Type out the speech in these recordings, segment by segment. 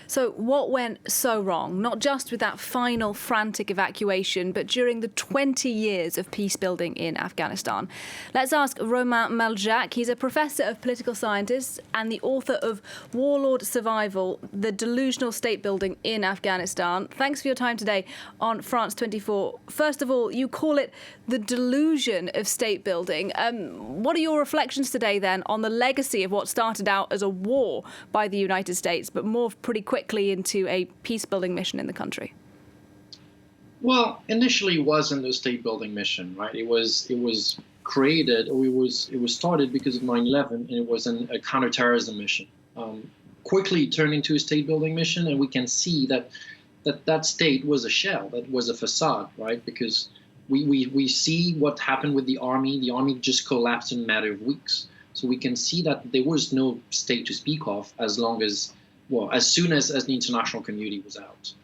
So what went so wrong, not just with that final frantic evacuation, but during the 20 years of peace building in Afghanistan? Let's ask Romain Malejacq. He's a professor of political science and the author of Warlord Survival, the Delusion of State Building in Afghanistan. Thanks for your time today on France 24. First of all, you call it the delusion of state building. What are your reflections today then on the legacy of what started out as a war by the United States, but morphed pretty quickly into a peace-building mission in the country? Well, initially it wasn't a state-building mission, right? It was created, or it was started because of 9/11, and it was a counterterrorism mission. Quickly turned into a state-building mission, and we can see that state was a shell, that was a facade, right? Because we see what happened with the army. The army just collapsed in a matter of weeks. So we can see that there was no state to speak of as soon as the international community was out.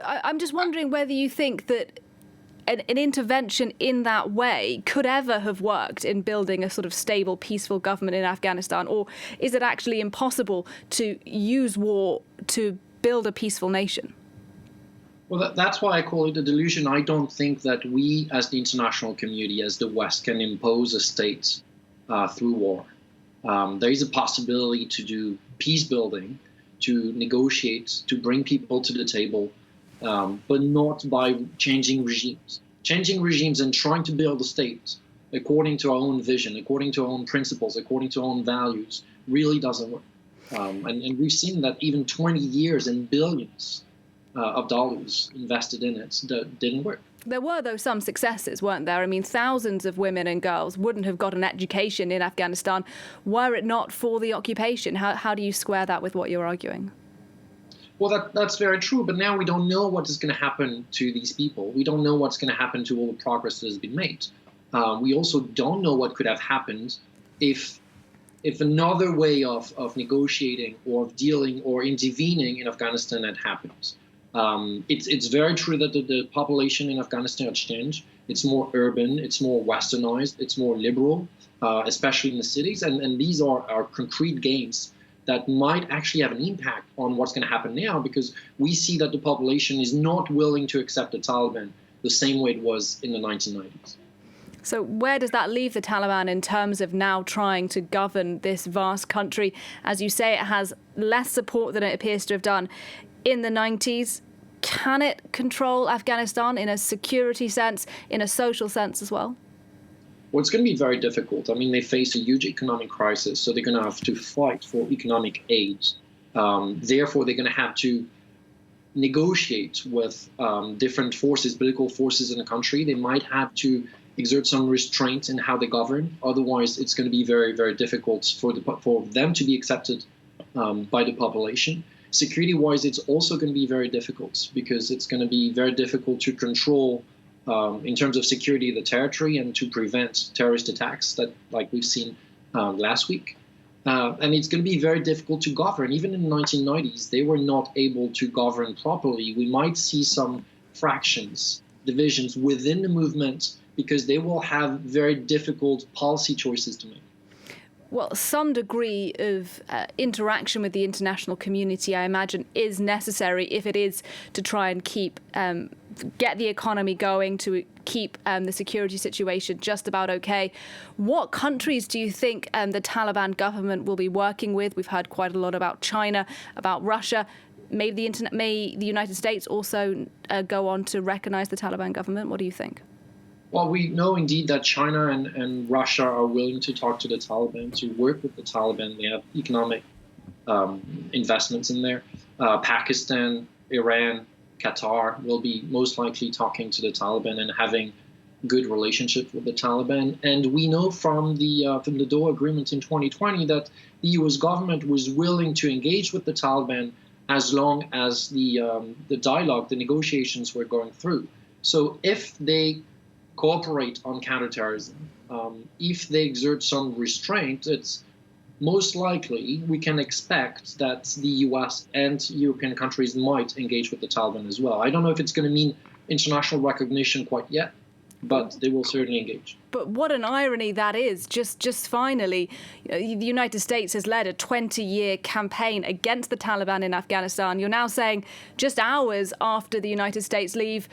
I'm just wondering whether you think that an intervention in that way could ever have worked in building a sort of stable, peaceful government in Afghanistan, or is it actually impossible to use war to build a peaceful nation? Well, that's why I call it a delusion. I don't think that we, as the international community, as the West, can impose a state through war. There is a possibility to do peace building, to negotiate, to bring people to the table, but not by changing regimes. Changing regimes and trying to build a state according to our own vision, according to our own principles, according to our own values, really doesn't work. And we've seen that even 20 years and billions of dollars invested in it that didn't work. There were, though, some successes, weren't there? I mean, thousands of women and girls wouldn't have got an education in Afghanistan were it not for the occupation. How do you square that with what you're arguing? Well, that's very true. But now we don't know what is going to happen to these people. We don't know what's going to happen to all the progress that has been made. We also don't know what could have happened if another way of negotiating or of dealing or intervening in Afghanistan had happened. It's very true that the population in Afghanistan has changed. It's more urban, it's more westernized, it's more liberal, especially in the cities. And these are concrete gains that might actually have an impact on what's going to happen now, because we see that the population is not willing to accept the Taliban the same way it was in the 1990s. So where does that leave the Taliban in terms of now trying to govern this vast country? As you say, it has less support than it appears to have done in the 90s. Can it control Afghanistan in a security sense, in a social sense as well? Well, it's going to be very difficult. I mean, they face a huge economic crisis, so they're going to have to fight for economic aid. Therefore, they're going to have to negotiate with different forces, political forces in the country. They might have to exert some restraint in how they govern. Otherwise, it's going to be very, very difficult for them to be accepted by the population. Security-wise, it's also going to be very difficult, because it's going to be very difficult to control, in terms of security, the territory, and to prevent terrorist attacks that, like we've seen last week. And it's going to be very difficult to govern. Even in the 1990s, they were not able to govern properly. We might see some fractions, divisions within the movement, because they will have very difficult policy choices to make. Well, some degree of interaction with the international community, I imagine, is necessary if it is to try and get the economy going, to keep the security situation just about okay. What countries do you think the Taliban government will be working with? We've heard quite a lot about China, about Russia. May the United States also go on to recognize the Taliban government? What do you think? Well, we know indeed that China and Russia are willing to talk to the Taliban, to work with the Taliban. They have economic investments in there. Pakistan, Iran, Qatar will be most likely talking to the Taliban and having good relationships with the Taliban. And we know from the Doha Agreement in 2020 that the U.S. government was willing to engage with the Taliban as long as the dialogue, the negotiations were going through. So if they cooperate on counterterrorism, if they exert some restraint, it's most likely we can expect that the US and European countries might engage with the Taliban as well. I don't know if it's going to mean international recognition quite yet, but they will certainly engage. But what an irony that is. Just finally, the United States has led a 20-year campaign against the Taliban in Afghanistan. You're now saying just hours after the United States leave,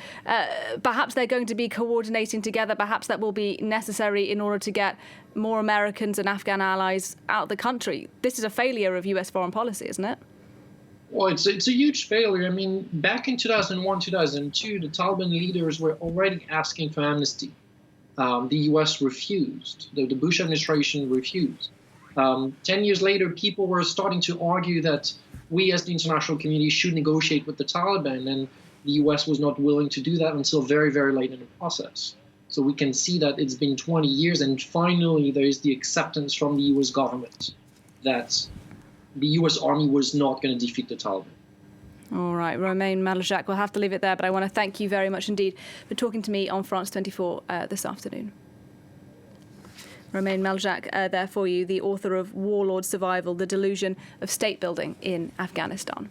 perhaps they're going to be coordinating together. Perhaps that will be necessary in order to get more Americans and Afghan allies out of the country. This is a failure of US foreign policy, isn't it? Well, it's a huge failure. I mean, back in 2001, 2002, the Taliban leaders were already asking for amnesty. The U.S. refused. The Bush administration refused. 10 years later, people were starting to argue that we as the international community should negotiate with the Taliban, and the U.S. was not willing to do that until very, very late in the process. So we can see that it's been 20 years, and finally there is the acceptance from the U.S. government that the U.S. Army was not going to defeat the Taliban. All right, Romain Malejacq, we'll have to leave it there, but I want to thank you very much indeed for talking to me on France 24 this afternoon. Romain Malejacq there for you, the author of Warlord Survival, The Delusion of State Building in Afghanistan.